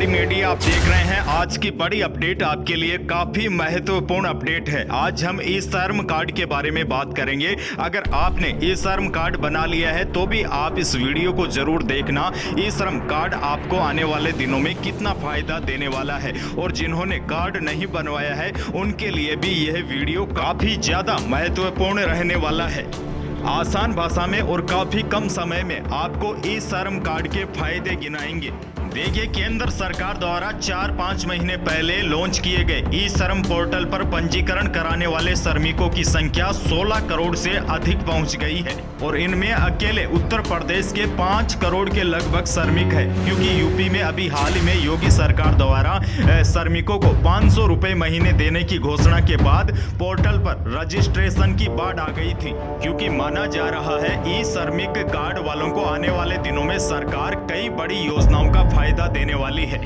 दिहाड़ी मीडिया आप देख रहे हैं। आज की बड़ी अपडेट आपके लिए काफी महत्वपूर्ण अपडेट है। आज हम ई श्रम कार्ड के बारे में बात करेंगे। अगर आपने ई श्रम कार्ड बना लिया है तो भी आप इस वीडियो को जरूर देखना। ई श्रम कार्ड आपको आने वाले दिनों में कितना फायदा देने वाला है, और जिन्होंने कार्ड नहीं बनवाया है उनके लिए भी यह वीडियो काफी ज्यादा महत्वपूर्ण रहने वाला है। आसान भाषा में और काफी कम समय में आपको ई श्रम कार्ड के फायदे गिनाएंगे। देखिए, केंद्र सरकार द्वारा 4-5 महीने पहले लॉन्च किए गए ई श्रम पोर्टल पर पंजीकरण कराने वाले श्रमिकों की संख्या 16 करोड़ से अधिक पहुंच गई है, और इनमें अकेले उत्तर प्रदेश के 5 करोड़ के लगभग श्रमिक है। क्योंकि यूपी में अभी हाल ही में योगी सरकार द्वारा श्रमिकों को 500 रुपए महीने देने की घोषणा के बाद पोर्टल पर रजिस्ट्रेशन की बाढ़ आ गई थी। क्योंकि माना जा रहा है ई श्रमिक कार्ड वालों को आने वाले दिनों में सरकार कई बड़ी योजनाओं का फायदा देने वाली है।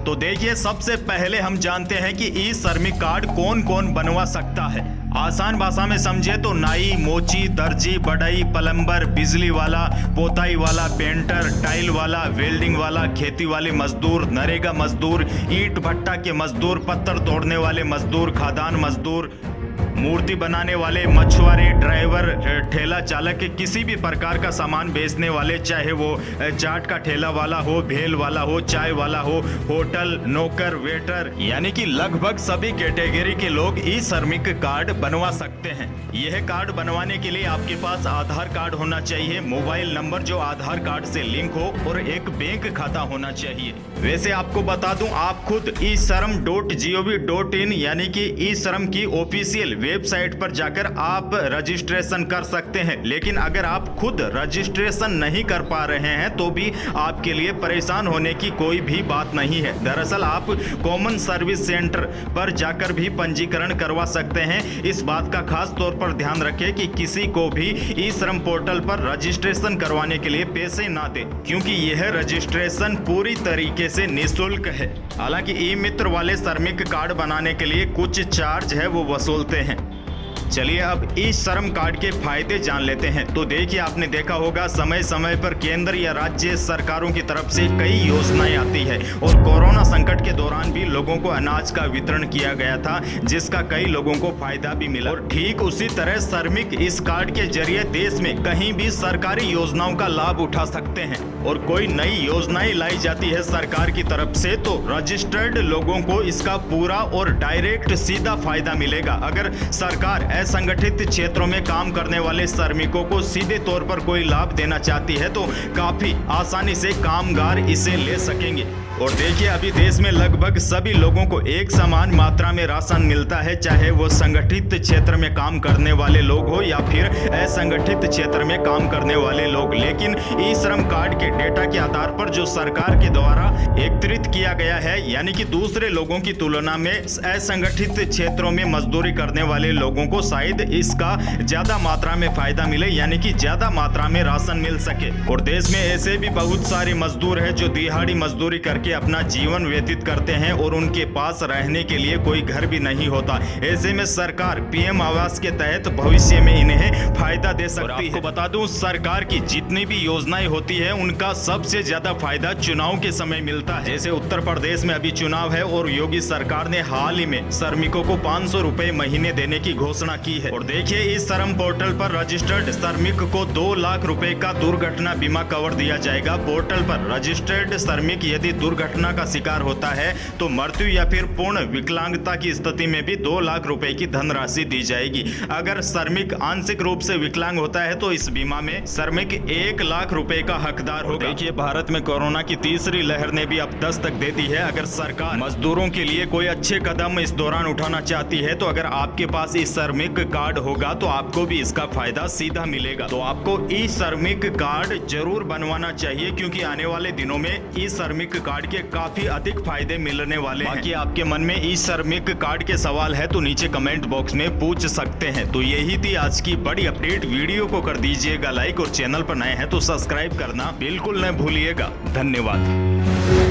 तो देखिए, सबसे पहले हम जानते हैं कि ई श्रमिक कार्ड कौन कौन बनवा सकता है। आसान भाषा में समझे तो नाई, मोची, दर्जी, बढ़ई, प्लम्बर, बिजली वाला, पोताई वाला, पेंटर, टाइल वाला, वेल्डिंग वाला, खेती वाले मजदूर, नरेगा मजदूर, ईंट भट्टा के मजदूर, पत्थर तोड़ने वाले मजदूर, खादान मजदूर, मूर्ति बनाने वाले, मछुआरे, ड्राइवर, ठेला चालक, किसी भी प्रकार का सामान बेचने वाले, चाहे वो चाट का ठेला वाला हो, भेल वाला हो, चाय वाला हो, होटल, नौकर, वेटर, यानी कि लगभग सभी कैटेगरी के लोग ई श्रमिक कार्ड बनवा सकते हैं। यह कार्ड बनवाने के लिए आपके पास आधार कार्ड होना चाहिए, मोबाइल नंबर जो आधार कार्ड से लिंक हो, और एक बैंक खाता होना चाहिए। वैसे आपको बता दूं, आप खुद e-shram.gov.in यानी कि ई श्रम की ऑफिशियल वेबसाइट पर जाकर आप रजिस्ट्रेशन कर सकते हैं। लेकिन अगर आप खुद रजिस्ट्रेशन नहीं कर पा रहे हैं तो भी आपके लिए परेशान होने की कोई भी बात नहीं है। दरअसल आप कॉमन सर्विस सेंटर पर जाकर भी पंजीकरण करवा सकते हैं। इस बात का खास तौर पर ध्यान रखें कि किसी को भी ई श्रम पोर्टल पर रजिस्ट्रेशन करवाने के लिए पैसे ना दे, क्योंकि यह रजिस्ट्रेशन पूरी तरीके से निःशुल्क है। हालांकि ई मित्र वाले श्रमिक कार्ड बनाने के लिए कुछ चार्ज है वो वसूलते हैं। चलिए अब ई श्रम कार्ड के फायदे जान लेते हैं। तो देखिए, आपने देखा होगा समय समय पर केंद्र या राज्य सरकारों की तरफ से कई योजनाएं आती है, और कोरोना संकट के दौरान भी लोगों को अनाज का वितरण किया गया था, जिसका कई लोगों को फायदा भी मिला। और ठीक उसी तरह श्रमिक इस कार्ड के जरिए देश में कहीं भी सरकारी योजनाओं का लाभ उठा सकते हैं, और कोई नई योजनाएं लाई जाती है सरकार की तरफ से तो रजिस्टर्ड लोगों को इसका पूरा और डायरेक्ट सीधा फायदा मिलेगा। अगर सरकार असंगठित क्षेत्रों में काम करने वाले श्रमिकों को सीधे तौर पर कोई लाभ देना चाहती है तो काफी आसानी से कामगार इसे ले सकेंगे। और देखिए, अभी देश में लगभग सभी लोगों को एक समान मात्रा में राशन मिलता है, चाहे वो संगठित क्षेत्र में काम करने वाले लोग हो या फिर असंगठित क्षेत्र में काम करने वाले लोग। लेकिन ई श्रम कार्ड के डेटा के आधार पर जो सरकार के द्वारा एकत्रित किया गया है, यानी कि दूसरे लोगों की तुलना में असंगठित क्षेत्रों में मजदूरी करने वाले लोगों को शायद इसका ज्यादा मात्रा में फायदा मिले, यानी कि ज्यादा मात्रा में राशन मिल सके। और देश में ऐसे भी बहुत सारे मजदूर हैं जो दिहाड़ी मजदूरी करके अपना जीवन व्यतीत करते हैं, और उनके पास रहने के लिए कोई घर भी नहीं होता। ऐसे में सरकार पीएम आवास के तहत भविष्य में इन्हें फायदा दे सकती है। आपको बता दूं, सरकार की जितनी भी योजनाएं होती है उनका सबसे ज्यादा फायदा चुनाव के समय मिलता है। जैसे उत्तर प्रदेश में अभी चुनाव है और योगी सरकार ने हाल ही में श्रमिकों को 500 रुपए महीने देने की घोषणा की है। और देखिए, इस श्रम पोर्टल पर रजिस्टर्ड श्रमिक को 2 लाख रुपए का दुर्घटना बीमा कवर दिया जाएगा। पोर्टल पर रजिस्टर्ड श्रमिक यदि दुर्घटना का शिकार होता है तो मृत्यु या फिर पूर्ण विकलांगता की स्थिति में भी 2 लाख रुपए की धनराशि दी जाएगी। अगर श्रमिक आंशिक रूप से विकलांग होता है तो इस बीमा में श्रमिक 1 लाख रुपए का हकदार होगा। देखिए, भारत में कोरोना की तीसरी लहर ने भी अब दस्तक दे दी है। अगर सरकार मजदूरों के लिए कोई अच्छे कदम इस दौरान उठाना चाहती है तो अगर आपके पास ई श्रमिक कार्ड होगा तो आपको भी इसका फायदा सीधा मिलेगा। तो आपको ई श्रमिक कार्ड जरूर बनवाना चाहिए, क्योंकि आने वाले दिनों में ई श्रमिक कार्ड के काफी अधिक फायदे मिलने वाले हैं। बाकी आपके मन में ई श्रमिक कार्ड के सवाल है तो नीचे कमेंट बॉक्स में पूछ सकते हैं। तो यही थी आज की बड़ी अपडेट। वीडियो को कर दीजिएगा लाइक, और चैनल पर नए हैं तो सब्सक्राइब करना बिल्कुल न भूलिएगा। धन्यवाद।